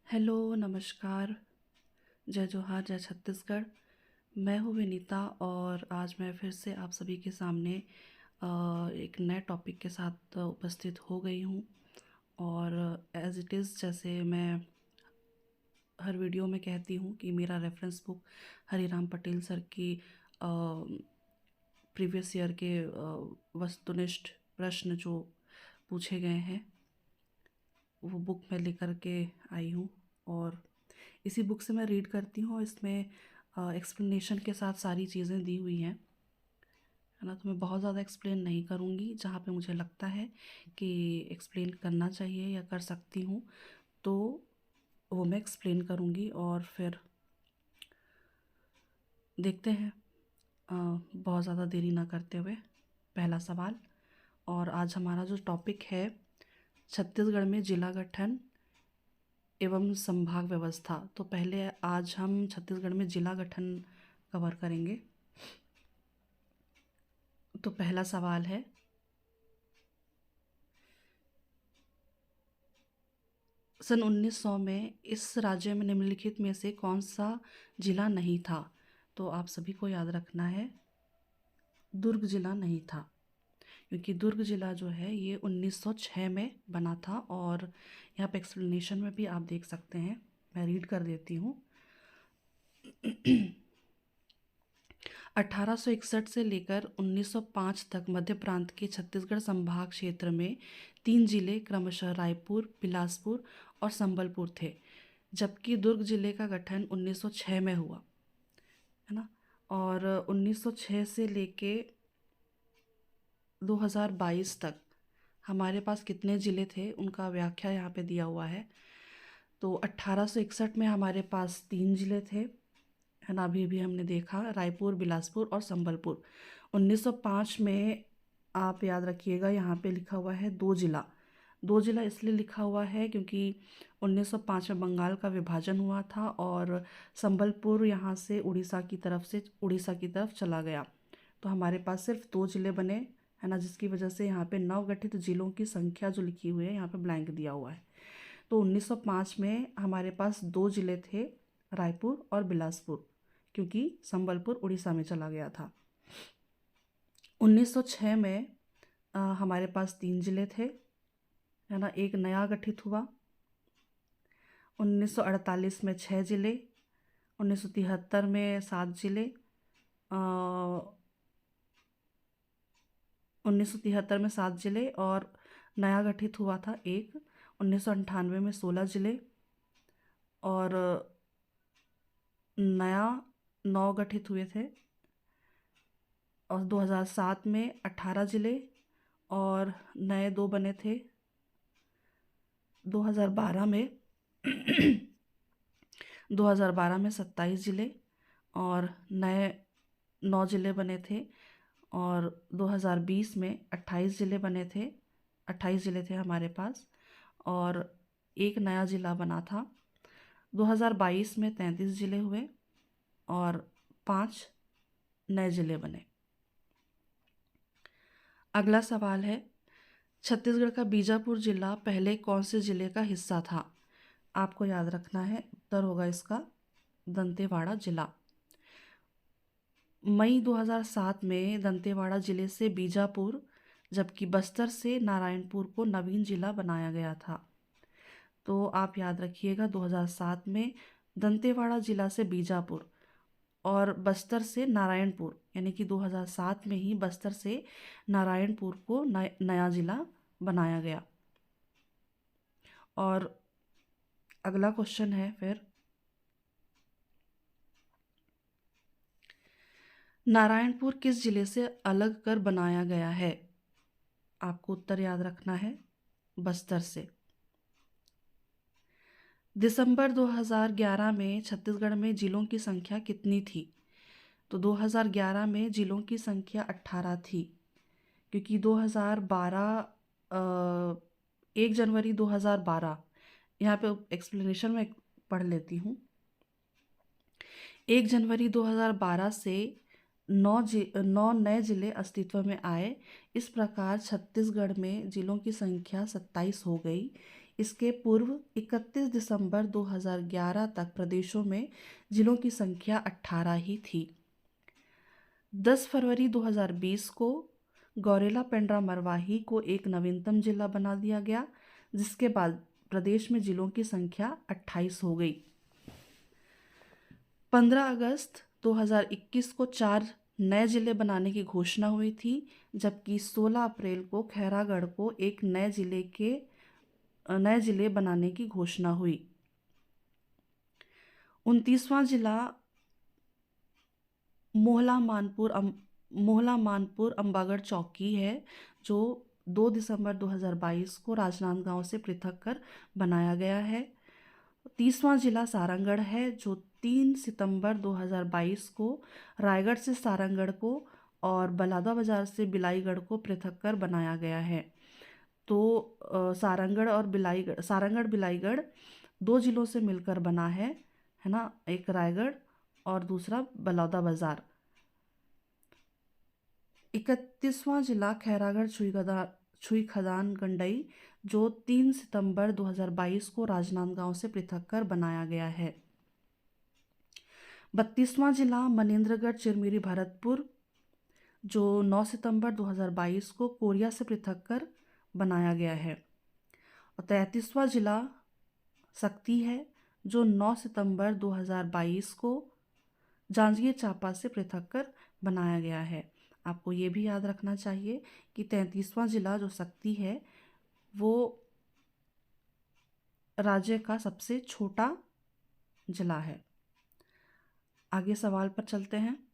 Hello, नमस्कार, जय जोहार, जय छत्तीसगढ़। मैं हूँ विनीता और आज मैं फिर से आप सभी के सामने एक नए टॉपिक के साथ उपस्थित हो गई हूँ। और एज़ इट इज़ जैसे मैं हर वीडियो में कहती हूँ कि मेरा reference book Hariram Patel sir की प्रीवियस ईयर के वस्तुनिष्ठ प्रश्न जो पूछे गए हैं वो बुक मैं लेकर के आई हूँ। और इसी बुक से मैं रीड करती हूँ और इसमें एक्सप्लेनेशन के साथ सारी चीज़ें दी हुई हैं, है ना। तो मैं बहुत ज़्यादा एक्सप्लेन नहीं करूँगी, जहाँ पे मुझे लगता है कि एक्सप्लेन करना चाहिए या कर सकती हूँ तो वो मैं एक्सप्लेन करूँगी। और फिर देखते हैं, बहुत ज़्यादा देरी ना करते हुए पहला सवाल। और आज हमारा जो टॉपिक है छत्तीसगढ़ में जिला गठन एवं संभाग व्यवस्था। तो पहले आज हम छत्तीसगढ़ में जिला गठन कवर करेंगे। तो पहला सवाल है, सन 1900 में इस राज्य में निम्नलिखित में से कौन सा जिला नहीं था। तो आप सभी को याद रखना है, दुर्ग जिला नहीं था, क्योंकि दुर्ग जिला जो है ये 1906 में बना था। और यहाँ पे एक्सप्लेनेशन में भी आप देख सकते हैं, मैं रीड कर देती हूँ। 1861 से लेकर 1905 तक मध्य प्रांत के छत्तीसगढ़ संभाग क्षेत्र में 3 जिले क्रमशः रायपुर, बिलासपुर और संबलपुर थे, जबकि दुर्ग जिले का गठन 1906 में हुआ, है ना। और 1906 से लेके 2022 तक हमारे पास कितने ज़िले थे उनका व्याख्या यहाँ पे दिया हुआ है। तो 1861 में हमारे पास 3 ज़िले थे, है ना। अभी अभी हमने देखा, रायपुर, बिलासपुर और संबलपुर। 1905 में आप याद रखिएगा, यहाँ पे लिखा हुआ है 2 जिला। 2 जिला इसलिए लिखा हुआ है क्योंकि 1905 में बंगाल का विभाजन हुआ था और संबलपुर यहाँ से उड़ीसा की तरफ चला गया। तो हमारे पास सिर्फ 2 जिले बने, है ना, जिसकी वजह से यहाँ पे नवगठित जिलों की संख्या जो लिखी हुई है यहाँ पे ब्लैंक दिया हुआ है। तो 1905 में हमारे पास 2 जिले थे, रायपुर और बिलासपुर, क्योंकि संबलपुर उड़ीसा में चला गया था। 1906 में हमारे पास 3 जिले थे, है ना, एक नया गठित हुआ। 1948 में 6 जिले, 1973 में 7 जिले, 1973 में 7 जिले और नया गठित हुआ था एक, 1998 में 16 जिले और नया 9 गठित हुए थे। और 2007 में 18 जिले और नए 2 बने थे। 2012 में 2012 में 27 जिले और नए 9 जिले बने थे। और 2020 में 28 जिले बने थे, 28 जिले थे हमारे पास और एक नया ज़िला बना था। 2022 में 33 जिले हुए और 5 नए ज़िले बने। अगला सवाल है, छत्तीसगढ़ का बीजापुर जिला पहले कौन से जिले का हिस्सा था। आपको याद रखना है, उत्तर होगा इसका दंतेवाड़ा जिला। मई 2007 में दंतेवाड़ा जिले से बीजापुर, जबकि बस्तर से नारायणपुर को नवीन जिला बनाया गया था। तो आप याद रखिएगा, 2007 में दंतेवाड़ा जिला से बीजापुर और बस्तर से नारायणपुर, यानी कि 2007 में ही बस्तर से नारायणपुर को नया जिला बनाया गया। और अगला क्वेश्चन है फिर, नारायणपुर किस जिले से अलग कर बनाया गया है। आपको उत्तर याद रखना है, बस्तर से। दिसंबर 2011 में छत्तीसगढ़ में जिलों की संख्या कितनी थी। तो 2011 में जिलों की संख्या 18 थी, क्योंकि 2012 1 जनवरी 2012, यहाँ पे एक्सप्लेनेशन में पढ़ लेती हूँ। 1 जनवरी 2012 से 9 नए जिले अस्तित्व में आए। इस प्रकार छत्तीसगढ़ में जिलों की संख्या 27 हो गई। इसके पूर्व 31 दिसंबर 2011 तक प्रदेशों में जिलों की संख्या 18 ही थी। 10 फरवरी 2020 को गौरेला पेंड्रा मरवाही को एक नवीनतम जिला बना दिया गया, जिसके बाद प्रदेश में जिलों की संख्या 28 हो गई। 15 अगस्त 2021 को 4 नए जिले बनाने की घोषणा हुई थी, जबकि 16 अप्रैल को खैरागढ़ को एक नए जिले बनाने की घोषणा हुई। 29वां जिला मोहला मानपुर अम्बागढ़ चौकी है, जो 2 दिसंबर 2022 को राजनांदगांव से पृथक कर बनाया गया है। 30वां जिला सारंगढ़ है, जो 3 सितंबर 2022 को रायगढ़ से सारंगढ़ को और बलौदाबाजार से बिलाईगढ़ को पृथक कर बनाया गया है। तो सारंगढ़ बिलाईगढ़ 2 जिलों से मिलकर बना है ना, एक रायगढ़ और दूसरा बलौदाबाजार। 31वां जिला खैरागढ़ छुई खदान गंडई, जो 3 सितंबर 2022 को राजनांदगांव से पृथक कर बनाया गया है। 32वां जिला मनेंद्रगढ़ चिरमिरी भरतपुर, जो 9 सितंबर 2022 को कोरिया से पृथक कर बनाया गया है। और 33वां जिला सक्ती है, जो 9 सितंबर 2022 को जांजगीर चांपा से पृथक कर बनाया गया है। आपको ये भी याद रखना चाहिए कि 33वां जिला जो सक्ती है वो राज्य का सबसे छोटा जिला है। आगे सवाल पर चलते हैं।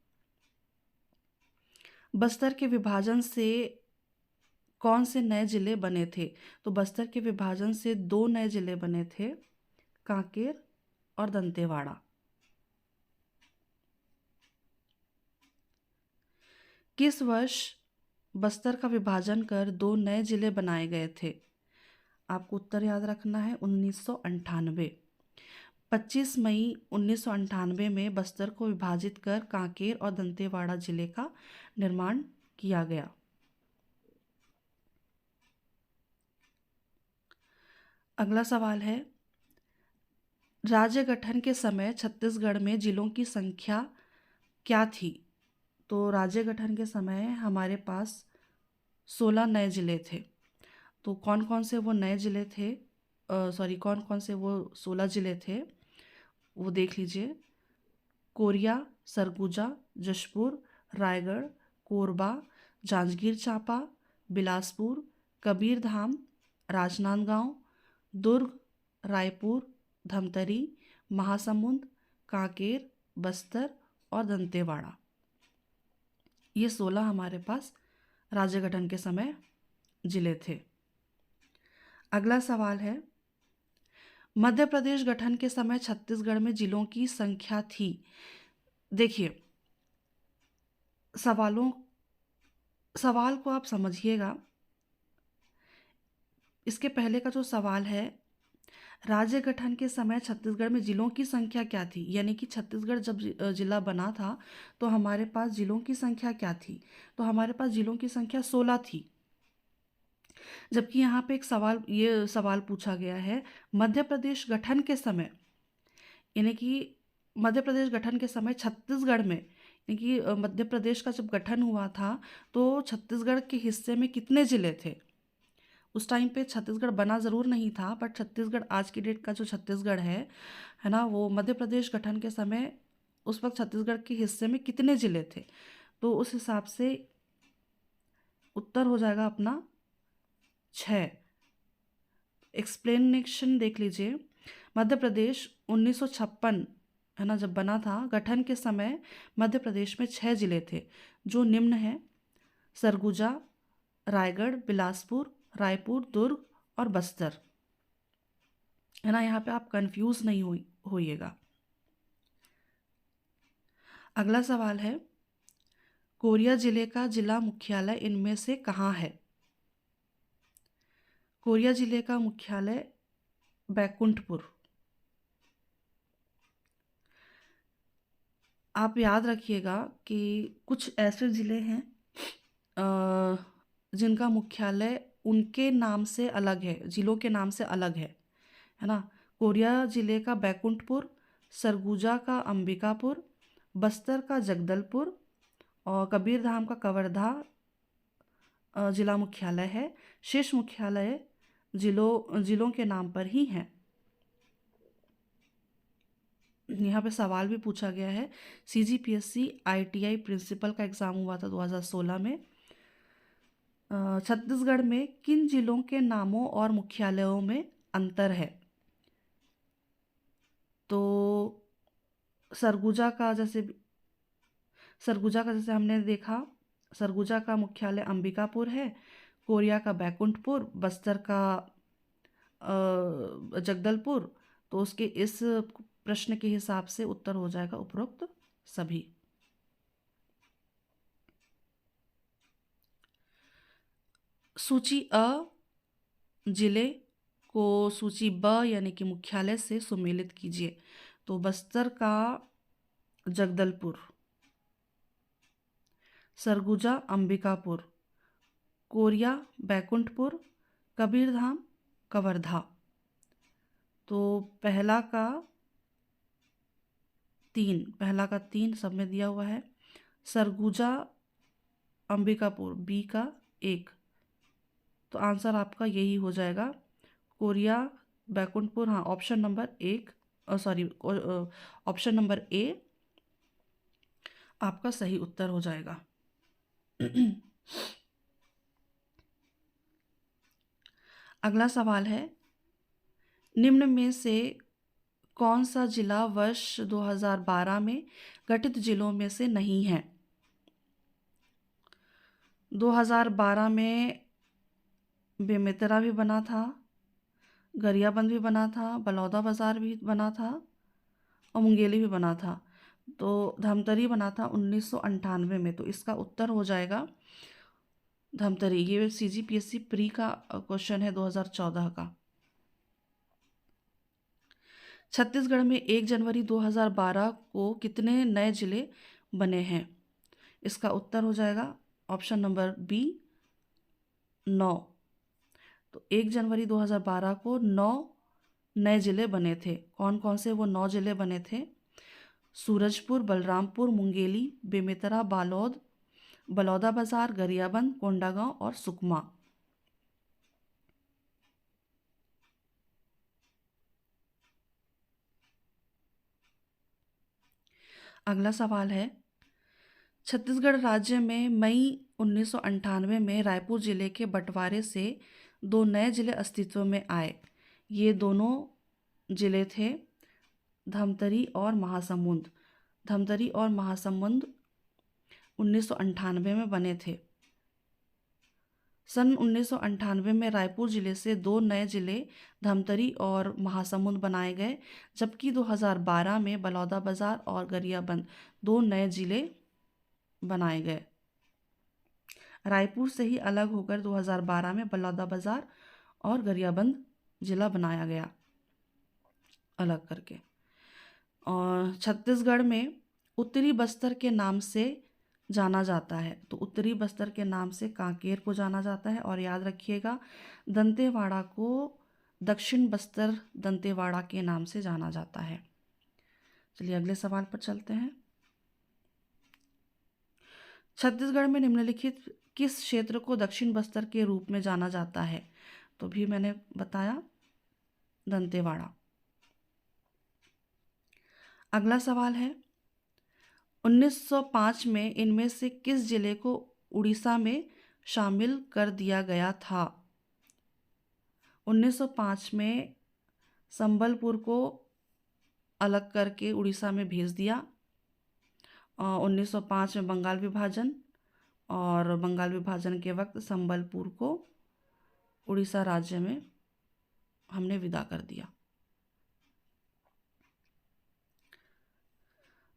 बस्तर के विभाजन से कौन से नए जिले बने थे? तो बस्तर के विभाजन से 2 नए जिले बने थे, कांकेर और दंतेवाड़ा। किस वर्ष बस्तर का विभाजन कर 2 नए जिले बनाए गए थे? आपको उत्तर याद रखना है, 1998। 25 मई 1998 में बस्तर को विभाजित कर कांकेर और दंतेवाड़ा जिले का निर्माण किया गया। अगला सवाल है, राज्य गठन के समय छत्तीसगढ़ में जिलों की संख्या क्या थी? तो राज्य गठन के समय हमारे पास 16 नए जिले थे। तो कौन कौन से वो नए जिले थे, कौन कौन से वो 16 जिले थे वो देख लीजिए। कोरिया, सरगुजा, जशपुर, रायगढ़, कोरबा, जांजगीर चांपा, बिलासपुर, कबीरधाम, राजनांदगांव, दुर्ग, रायपुर, धमतरी, महासमुंद, कांकेर, बस्तर और दंतेवाड़ा। ये 16 हमारे पास राज्य गठन के समय जिले थे। अगला सवाल है, मध्य प्रदेश गठन के समय छत्तीसगढ़ में जिलों की संख्या थी। देखिए, सवाल को आप समझिएगा। इसके पहले का जो सवाल है, राज्य गठन के समय छत्तीसगढ़ में जिलों की संख्या क्या थी, यानी कि छत्तीसगढ़ जब जिला बना था तो हमारे पास जिलों की संख्या क्या थी? तो हमारे पास जिलों की संख्या 16 थी। जबकि यहाँ पे ये सवाल पूछा गया है, मध्य प्रदेश गठन के समय, यानी कि मध्य प्रदेश गठन के समय छत्तीसगढ़ में, यानी कि मध्य प्रदेश का जब गठन हुआ था तो छत्तीसगढ़ के हिस्से में कितने ज़िले थे? उस टाइम पे छत्तीसगढ़ बना ज़रूर नहीं था, पर छत्तीसगढ़ आज की डेट का जो छत्तीसगढ़ है ना, वो मध्य प्रदेश गठन के समय उस वक्त छत्तीसगढ़ के हिस्से में कितने ज़िले थे? तो उस हिसाब से उत्तर हो जाएगा अपना 6। एक्सप्लेनेशन देख लीजिए। मध्य प्रदेश 1956 है ना, जब बना था, गठन के समय मध्य प्रदेश में 6 जिले थे, जो निम्न हैं: सरगुजा, रायगढ़, बिलासपुर, रायपुर, दुर्ग और बस्तर। है ना, यहाँ पे आप कंफ्यूज नहीं होइएगा। अगला सवाल है, कोरिया जिले का जिला मुख्यालय इनमें से कहाँ है? कोरिया जिले का मुख्यालय बैकुंठपुर। आप याद रखिएगा कि कुछ ऐसे ज़िले हैं जिनका मुख्यालय उनके नाम से अलग है, जिलों के नाम से अलग है ना। कोरिया जिले का बैकुंठपुर, सरगुजा का अंबिकापुर, बस्तर का जगदलपुर और कबीरधाम का कवर्धा जिला मुख्यालय है। शेष मुख्यालय जिलों के नाम पर ही हैं। यहाँ पे सवाल भी पूछा गया है। CGPSC ITI प्रिंसिपल का एग्ज़ाम हुआ था 2016 में। छत्तीसगढ़ में किन जिलों के नामों और मुख्यालयों में अंतर है? तो सरगुजा का जैसे हमने देखा, सरगुजा का मुख्यालय अंबिकापुर है, कोरिया का बैकुंठपुर, बस्तर का जगदलपुर। तो उसके इस प्रश्न के हिसाब से उत्तर हो जाएगा उपरोक्त सभी। सूची अ जिले को सूची ब यानी कि मुख्यालय से सुमेलित कीजिए। तो बस्तर का जगदलपुर, सरगुजा अंबिकापुर, कोरिया बैकुंठपुर, कबीरधाम कवर्धा। तो पहला का 3 सब में दिया हुआ है। सरगुजा अंबिकापुर बी का 1। तो आंसर आपका यही हो जाएगा, कोरिया बैकुंठपुर। हाँ, ऑप्शन नंबर ए आपका सही उत्तर हो जाएगा। अगला सवाल है, निम्न में से कौन सा जिला वर्ष 2012 में गठित जिलों में से नहीं है? 2012 में बेमेतरा भी बना था, गरियाबंद भी बना था, बलौदाबाजार भी बना था और मुंगेली भी बना था। तो धमतरी बना था 1998 में। तो इसका उत्तर हो जाएगा धमतरी। ये CGPSC प्री का क्वेश्चन है 2014 का। छत्तीसगढ़ में 1 जनवरी 2012 को कितने नए जिले बने हैं? इसका उत्तर हो जाएगा ऑप्शन नंबर बी 9। तो 1 जनवरी 2012 को 9 नए जिले बने थे। कौन कौन से वो 9 जिले बने थे? सूरजपुर, बलरामपुर, मुंगेली, बेमेतरा, बालोद, बलौदाबाजार, गरियाबंद, कोंडागांव और सुकमा। अगला सवाल है, छत्तीसगढ़ राज्य में मई 1998 में रायपुर जिले के बंटवारे से 2 नए जिले अस्तित्व में आए। ये दोनों जिले थे धमतरी और महासमुंद। धमतरी और महासमुंद 1998 में बने थे। सन 1998 में रायपुर जिले से 2 नए जिले धमतरी और महासमुंद बनाए गए, जबकि 2012 में बलौदाबाजार और गरियाबंद 2 नए जिले बनाए गए। रायपुर से ही अलग होकर 2012 में बलौदाबाजार और गरियाबंद जिला बनाया गया अलग करके। और छत्तीसगढ़ में उत्तरी बस्तर के नाम से जाना जाता है। तो उत्तरी बस्तर के नाम से कांकेर को जाना जाता है। और याद रखिएगा, दंतेवाड़ा को दक्षिण बस्तर दंतेवाड़ा के नाम से जाना जाता है। चलिए अगले सवाल पर चलते हैं। छत्तीसगढ़ में निम्नलिखित किस क्षेत्र को दक्षिण बस्तर के रूप में जाना जाता है? तो भी मैंने बताया, दंतेवाड़ा। अगला सवाल है, 1905 में इनमें से किस जिले को उड़ीसा में शामिल कर दिया गया था? 1905 में संबलपुर को अलग करके उड़ीसा में भेज दिया। 1905 में बंगाल विभाजन, और बंगाल विभाजन के वक्त संबलपुर को उड़ीसा राज्य में हमने विदा कर दिया।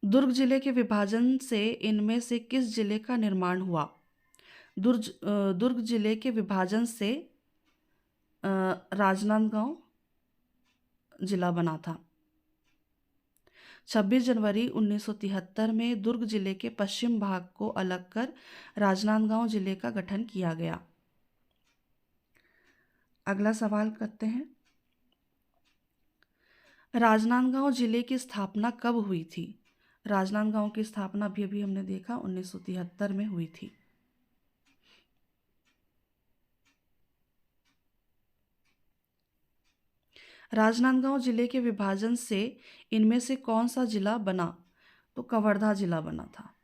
दुर्ग जिले के विभाजन से इनमें से किस जिले का निर्माण हुआ? दुर्ग जिले के विभाजन से राजनांदगांव जिला बना था। 26 जनवरी 1973 में दुर्ग जिले के पश्चिम भाग को अलग कर राजनांदगांव जिले का गठन किया गया। अगला सवाल करते हैं, राजनांदगांव जिले की स्थापना कब हुई थी? राजनांदगांव की स्थापना अभी अभी हमने देखा 1973 में हुई थी। राजनांदगांव जिले के विभाजन से इनमें से कौन सा जिला बना? तो कवर्धा जिला बना था।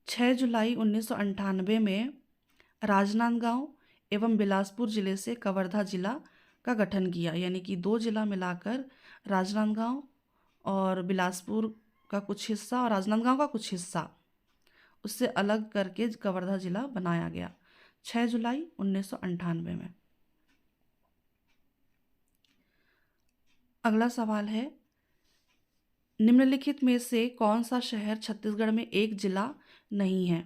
6 जुलाई 1998 में राजनांदगांव एवं बिलासपुर जिले से कवर्धा जिला का गठन किया, यानी कि 2 जिला मिलाकर राजनांदगांव और बिलासपुर का कुछ हिस्सा और राजनांदगांव का कुछ हिस्सा उससे अलग करके कवर्धा जिला बनाया गया 6 जुलाई 1998 में। अगला सवाल है, निम्नलिखित में से कौन सा शहर छत्तीसगढ़ में एक जिला नहीं है?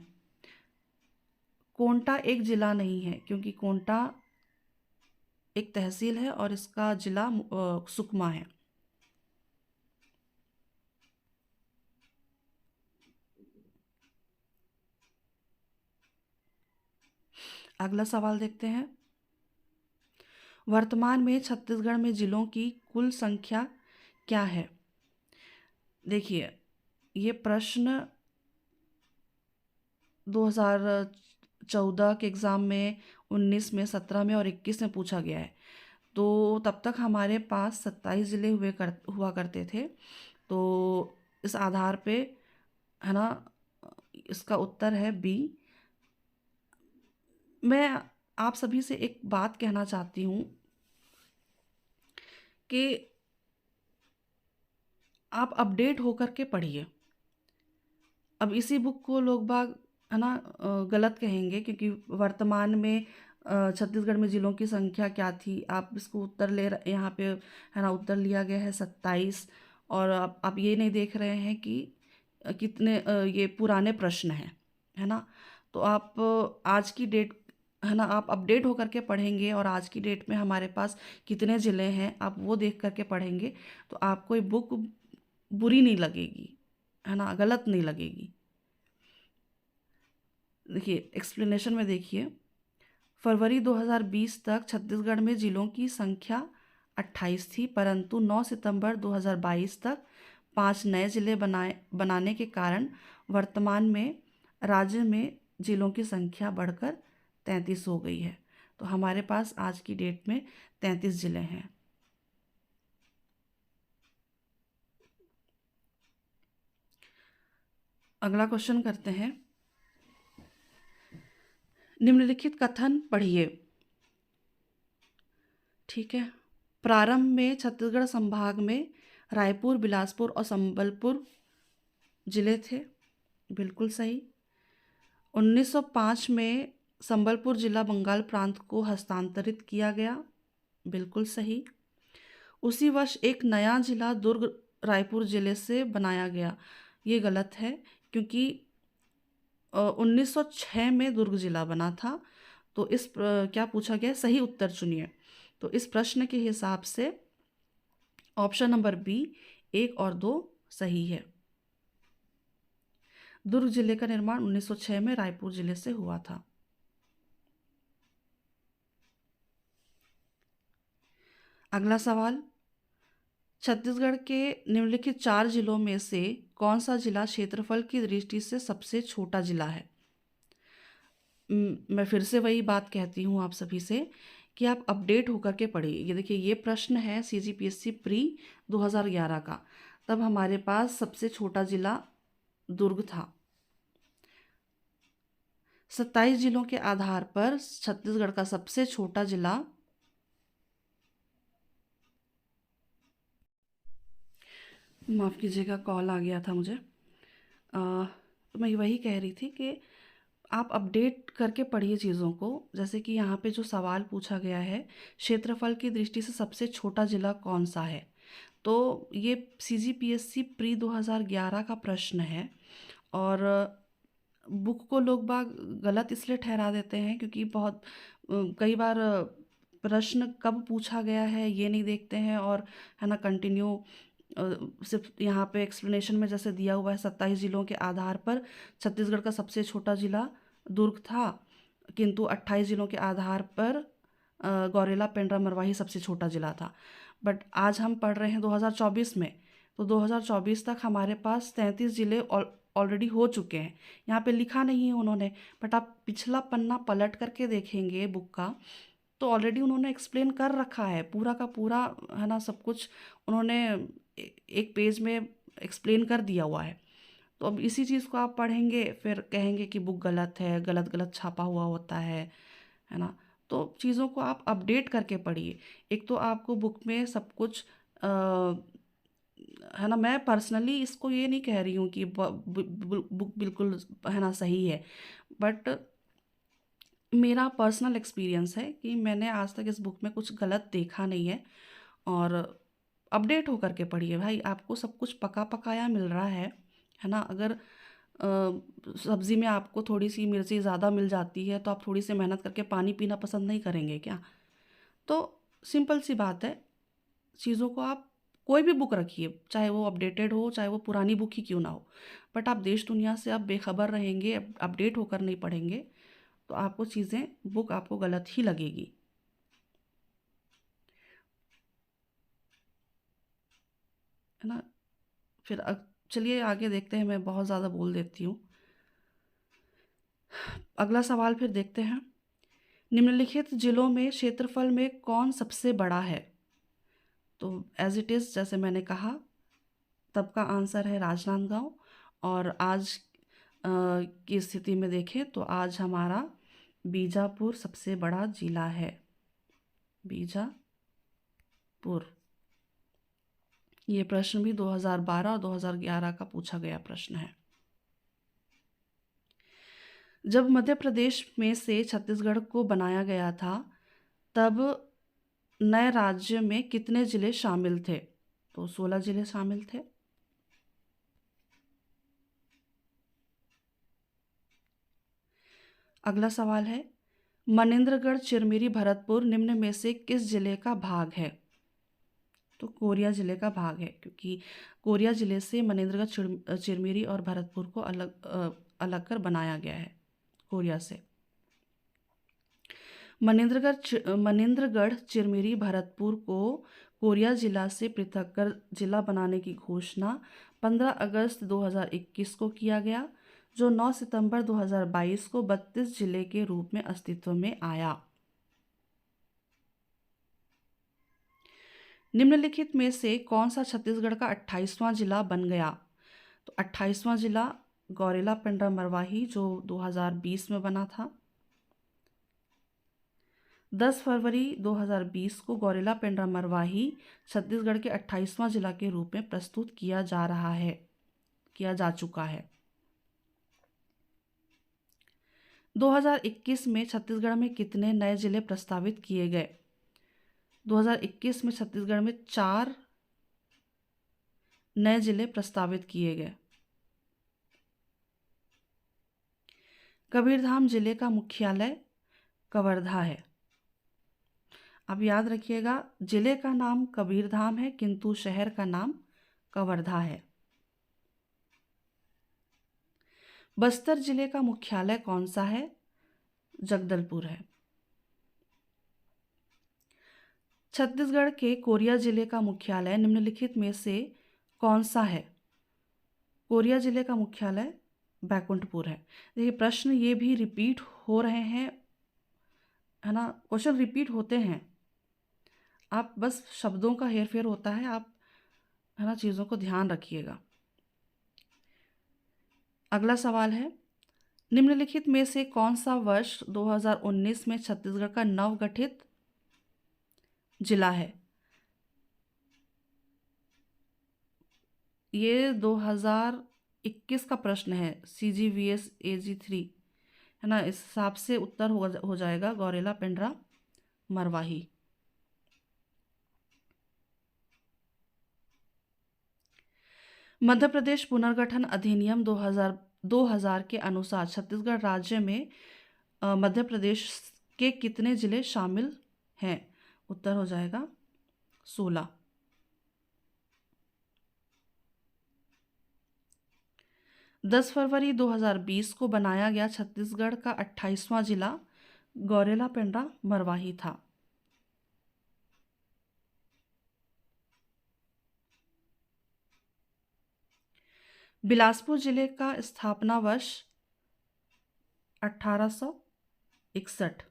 कोंटा एक जिला नहीं है, क्योंकि कोंटा एक तहसील है और इसका जिला सुकमा है। अगला सवाल देखते हैं, वर्तमान में छत्तीसगढ़ में जिलों की कुल संख्या क्या है? देखिए, ये प्रश्न 2014 के एग्ज़ाम में, 19 में, 17 में और 21 में पूछा गया है। तो तब तक हमारे पास 27 ज़िले हुआ करते थे। तो इस आधार पे, है ना, इसका उत्तर है बी। मैं आप सभी से एक बात कहना चाहती हूँ कि आप अपडेट होकर के पढ़िए। अब इसी बुक को लोग बाग, है ना, गलत कहेंगे, क्योंकि वर्तमान में छत्तीसगढ़ में जिलों की संख्या क्या थी, आप इसको उत्तर यहाँ पे, है ना, उत्तर लिया गया है 27, और आप ये नहीं देख रहे हैं कि कितने ये पुराने प्रश्न हैं, है ना। तो आप आज की डेट, है ना, आप अपडेट होकर के पढ़ेंगे और आज की डेट में हमारे पास कितने ज़िले हैं आप वो देख करके पढ़ेंगे, तो आपको ये बुक बुरी नहीं लगेगी, है ना, गलत नहीं लगेगी। देखिए, एक्सप्लेनेशन में देखिए, फरवरी 2020 तक छत्तीसगढ़ में जिलों की संख्या 28 थी, परंतु 9 सितंबर 2022 तक 5 नए जिले बनाने के कारण वर्तमान में राज्य में जिलों की संख्या बढ़कर 33 हो गई है। तो हमारे पास आज की डेट में 33 जिले हैं। अगला क्वेश्चन करते हैं, निम्नलिखित कथन पढ़िए। ठीक है, प्रारंभ में छत्तीसगढ़ संभाग में रायपुर, बिलासपुर और संबलपुर जिले थे, बिल्कुल सही। 1905 में संबलपुर जिला बंगाल प्रांत को हस्तांतरित किया गया, बिल्कुल सही। उसी वर्ष एक नया जिला दुर्ग रायपुर जिले से बनाया गया, ये गलत है, क्योंकि 1906 में दुर्ग जिला बना था। तो क्या पूछा गया, सही उत्तर चुनिए। तो इस प्रश्न के हिसाब से ऑप्शन नंबर बी 1 और 2 सही है। दुर्ग जिले का निर्माण 1906 में रायपुर जिले से हुआ था। अगला सवाल, छत्तीसगढ़ के निम्नलिखित 4 जिलों में से कौन सा जिला क्षेत्रफल की दृष्टि से सबसे छोटा जिला है? मैं फिर से वही बात कहती हूँ आप सभी से कि आप अपडेट होकर के पढ़िए। ये देखिए, ये प्रश्न है CGPSC प्री 2011 का, तब हमारे पास सबसे छोटा जिला दुर्ग था। 27 जिलों के आधार पर छत्तीसगढ़ का सबसे छोटा जिला, माफ़ कीजिएगा, कॉल आ गया था मुझे। तो मैं वही कह रही थी कि आप अपडेट करके पढ़िए चीज़ों को। जैसे कि यहाँ पे जो सवाल पूछा गया है, क्षेत्रफल की दृष्टि से सबसे छोटा जिला कौन सा है, तो ये CGPSC प्री 2011 का प्रश्न है। और बुक को लोग बाग गलत इसलिए ठहरा देते हैं क्योंकि बहुत कई बार प्रश्न कब पूछा गया है ये नहीं देखते हैं, और, है ना, कंटिन्यू सिर्फ यहाँ पे एक्सप्लेनेशन में जैसे दिया हुआ है 27 जिलों के आधार पर छत्तीसगढ़ का सबसे छोटा जिला दुर्ग था, किंतु 28 जिलों के आधार पर गौरेला, पेंड्रा, मरवाही सबसे छोटा ज़िला था। बट आज हम पढ़ रहे हैं 2024 में, तो 2024 तक हमारे पास 33 ज़िले ऑलरेडी हो चुके हैं। यहाँ पे लिखा नहीं है उन्होंने, बट आप पिछला पन्ना पलट करके देखेंगे बुक का, तो ऑलरेडी उन्होंने एक्सप्लेन कर रखा है पूरा का पूरा, है ना, सब कुछ उन्होंने एक पेज में एक्सप्लेन कर दिया हुआ है। तो अब इसी चीज़ को आप पढ़ेंगे फिर कहेंगे कि बुक गलत है, गलत गलत छापा हुआ होता है ना। तो चीज़ों को आप अपडेट करके पढ़िए। एक तो आपको बुक में सब कुछ है ना, मैं पर्सनली इसको ये नहीं कह रही हूँ कि बुक बिल्कुल, है ना, सही है, बट मेरा पर्सनल एक्सपीरियंस है कि मैंने आज तक इस बुक में कुछ गलत देखा नहीं है। और अपडेट होकर के पढ़िए भाई, आपको सब कुछ पका पकाया मिल रहा है ना। अगर सब्ज़ी में आपको थोड़ी सी मिर्ची ज़्यादा मिल जाती है तो आप थोड़ी सी मेहनत करके पानी पीना पसंद नहीं करेंगे क्या? तो सिंपल सी बात है, चीज़ों को आप कोई भी बुक रखिए, चाहे वो अपडेटेड हो, चाहे वो पुरानी बुक ही क्यों ना हो, बट आप देश दुनिया से आप बेखबर रहेंगे, अपडेट होकर नहीं पढ़ेंगे, तो आपको चीज़ें, बुक आपको गलत ही लगेगी, है ना। फिर चलिए आगे देखते हैं, मैं बहुत ज़्यादा बोल देती हूँ। अगला सवाल फिर देखते हैं। निम्नलिखित जिलों में क्षेत्रफल में कौन सबसे बड़ा है? तो एज इट इज़ जैसे मैंने कहा, तब का आंसर है राजनांदगांव। और आज की स्थिति में देखें तो आज हमारा बीजापुर सबसे बड़ा जिला है, बीजापुर। ये प्रश्न भी 2012 और 2011 का पूछा गया प्रश्न है। जब मध्य प्रदेश में से छत्तीसगढ़ को बनाया गया था, तब नए राज्य में कितने जिले शामिल थे? तो 16 जिले शामिल थे। अगला सवाल है, मनेंद्रगढ़, चिरमिरी, भरतपुर निम्न में से किस जिले का भाग है? तो कोरिया जिले का भाग है, क्योंकि कोरिया जिले से मनेंद्रगढ़, चिरमिरी और भरतपुर को अलग कर बनाया गया है, कोरिया से। मनेंद्रगढ़, चिरमिरी, भरतपुर को कोरिया जिला से पृथक कर जिला बनाने की घोषणा 15 अगस्त 2021 को किया गया, जो 9 सितंबर 2022 को 32 जिले के रूप में अस्तित्व में आया। निम्नलिखित में से कौन सा छत्तीसगढ़ का 28वां जिला बन गया? तो 28वां जिला गौरेला, पेंड्रा, मरवाही, जो 2020 में बना था। 10 फरवरी 2020 को गौरेला, पेंड्रा, मरवाही छत्तीसगढ़ के 28वां जिला के रूप में प्रस्तुत किया जा चुका है। 2021 में छत्तीसगढ़ में कितने नए जिले प्रस्तावित किए गए? 2021 में छत्तीसगढ़ में 4 नए जिले प्रस्तावित किए गए। कबीरधाम जिले का मुख्यालय कवर्धा है। अब याद रखिएगा, जिले का नाम कबीरधाम है किंतु शहर का नाम कवर्धा है। बस्तर जिले का मुख्यालय कौन सा है? जगदलपुर है। छत्तीसगढ़ के कोरिया जिले का मुख्यालय निम्नलिखित में से कौन सा है? कोरिया जिले का मुख्यालय बैकुंठपुर है। देखिए, प्रश्न ये भी रिपीट हो रहे हैं, है ना, क्वेश्चन रिपीट होते हैं, आप बस शब्दों का हेरफेर होता है, आप, है ना, चीज़ों को ध्यान रखिएगा। अगला सवाल है, निम्नलिखित में से कौन सा वर्ष 2019 में छत्तीसगढ़ का नवगठित जिला है? ये 2021 का प्रश्न है, CGVS AG3, है ना। इस हिसाब से उत्तर हो जाएगा गौरेला, पेंड्रा, मरवाही। मध्य प्रदेश पुनर्गठन अधिनियम 2000 के अनुसार छत्तीसगढ़ राज्य में मध्य प्रदेश के कितने जिले शामिल हैं? उत्तर हो जाएगा 16। 10 फरवरी 2020 को बनाया गया छत्तीसगढ़ का 28वां जिला गौरेला पेंड्रा मरवाही था। बिलासपुर जिले का स्थापना वर्ष 1861।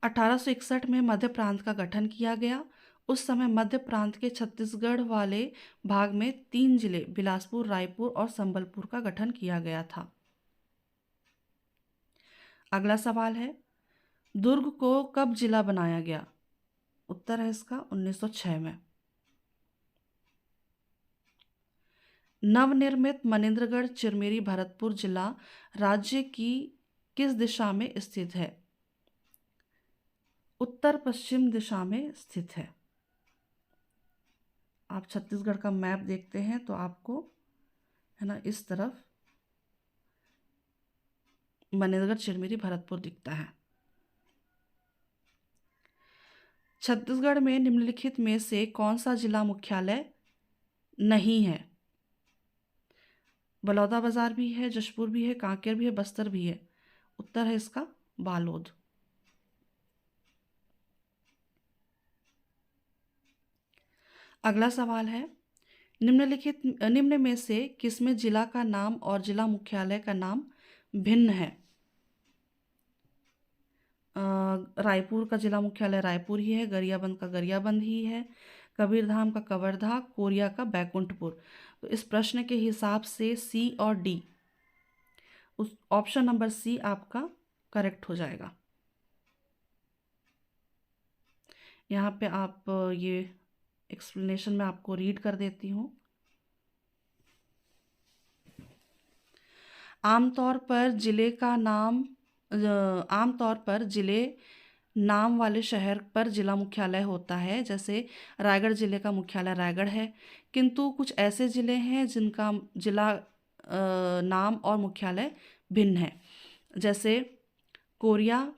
1861 में मध्य प्रांत का गठन किया गया। उस समय मध्य प्रांत के छत्तीसगढ़ वाले भाग में 3 जिले बिलासपुर, रायपुर और संबलपुर का गठन किया गया था। अगला सवाल है, दुर्ग को कब जिला बनाया गया? उत्तर है इसका 1906 में। नवनिर्मित मनेन्द्रगढ़ चिरमिरी भरतपुर जिला राज्य की किस दिशा में स्थित है? उत्तर पश्चिम दिशा में स्थित है। आप छत्तीसगढ़ का मैप देखते हैं तो आपको है ना इस तरफ मनेन्द्रगढ़ चिरमिरी भरतपुर दिखता है। छत्तीसगढ़ में निम्नलिखित में से कौन सा जिला मुख्यालय नहीं है? बलौदाबाजार भी है, जशपुर भी है, कांकेर भी है, बस्तर भी है। उत्तर है इसका बालोद। अगला सवाल है, निम्न में से किसमें जिला का नाम और जिला मुख्यालय का नाम भिन्न है? रायपुर का जिला मुख्यालय रायपुर ही है, गरियाबंद का गरियाबंद ही है, कबीरधाम का कवर्धा, कोरिया का बैकुंठपुर। तो इस प्रश्न के हिसाब से सी और डी, उस ऑप्शन नंबर सी आपका करेक्ट हो जाएगा। यहाँ पे आप ये एक्सप्लेनेशन में आपको रीड कर देती हूँ। आमतौर पर जिले नाम वाले शहर पर जिला मुख्यालय होता है। जैसे रायगढ़ जिले का मुख्यालय रायगढ़ है, किंतु कुछ ऐसे जिले हैं जिनका जिला नाम और मुख्यालय भिन्न है। जैसे कोरिया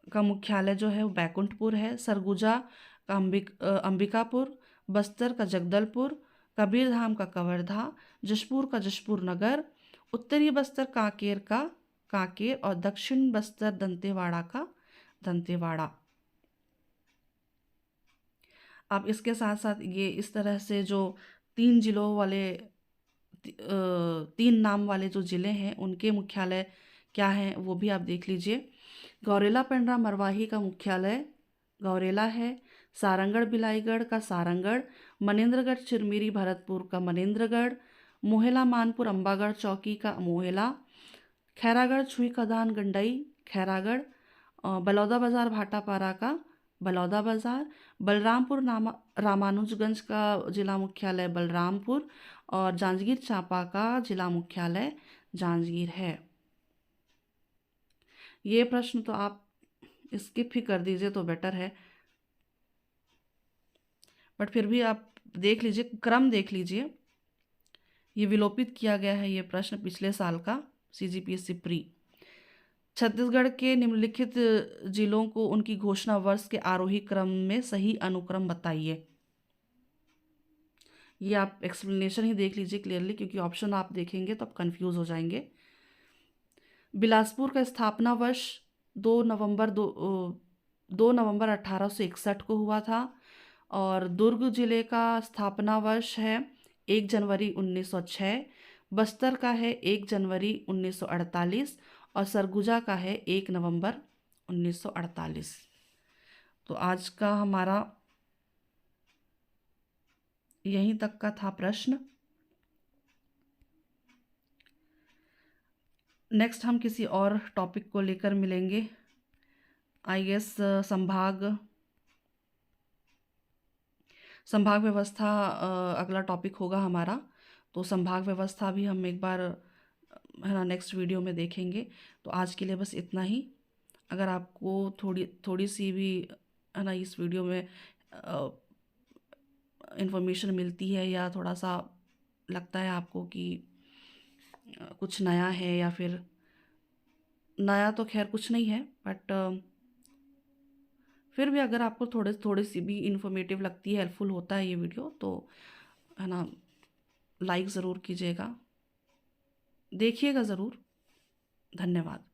का मुख्यालय जो है वो बैकुंठपुर है, सरगुजा का अंबिकापुर, बस्तर का जगदलपुर, कबीरधाम का कवर्धा, जशपुर का जशपुर नगर, उत्तरी बस्तर कांकेर का कांकेर और दक्षिण बस्तर दंतेवाड़ा का दंतेवाड़ा। अब इसके साथ साथ ये इस तरह से जो 3 जिलों वाले 3 नाम वाले जो ज़िले हैं उनके मुख्यालय क्या हैं वो भी आप देख लीजिए। गौरेला पेंड्रा मरवाही का मुख्यालय गौरेला है, सारंगढ़ बिलाईगढ़ का सारंगढ़, मनेन्द्रगढ़ चिरमिरी भरतपुर का मनेन्द्रगढ़, मोहेला मानपुर अम्बागढ़ चौकी का मोहेला, खैरागढ़ छुई कदान गंडई खैरागढ़, बलौदाबाजार भाटापारा का बलौदाबाजार, बलरामपुर रामानुजगंज का जिला मुख्यालय बलरामपुर और जांजगीर चांपा का जिला मुख्यालय जांजगीर है। ये प्रश्न तो आप स्किप ही कर दीजिए तो बेटर है, बट फिर भी आप देख लीजिए, क्रम देख लीजिए। ये विलोपित किया गया है ये प्रश्न पिछले साल का CGPSC प्री। छत्तीसगढ़ के निम्नलिखित जिलों को उनकी घोषणा वर्ष के आरोही क्रम में सही अनुक्रम बताइए। ये आप एक्सप्लेनेशन ही देख लीजिए क्लियरली, क्योंकि ऑप्शन आप देखेंगे तो आप कंफ्यूज हो जाएंगे। बिलासपुर का स्थापना वर्ष 2 नवंबर 1861 को हुआ था और दुर्ग जिले का स्थापना वर्ष है 1 जनवरी 1906, बस्तर का है 1 जनवरी 1948 और सरगुजा का है 1 नवंबर 1948। तो आज का हमारा यहीं तक का था प्रश्न। नेक्स्ट हम किसी और टॉपिक को लेकर मिलेंगे। आई गेस संभाग व्यवस्था अगला टॉपिक होगा हमारा। तो संभाग व्यवस्था भी हम एक बार है ना नेक्स्ट वीडियो में देखेंगे। तो आज के लिए बस इतना ही। अगर आपको थोड़ी सी भी है ना इस वीडियो में इंफॉर्मेशन मिलती है या थोड़ा सा लगता है आपको कि कुछ नया है, या फिर नया तो खैर कुछ नहीं है, बट फिर भी अगर आपको थोड़ी सी भी इंफॉर्मेटिव लगती है, हेल्पफुल होता है ये वीडियो, तो है ना लाइक ज़रूर कीजिएगा, देखिएगा ज़रूर। धन्यवाद।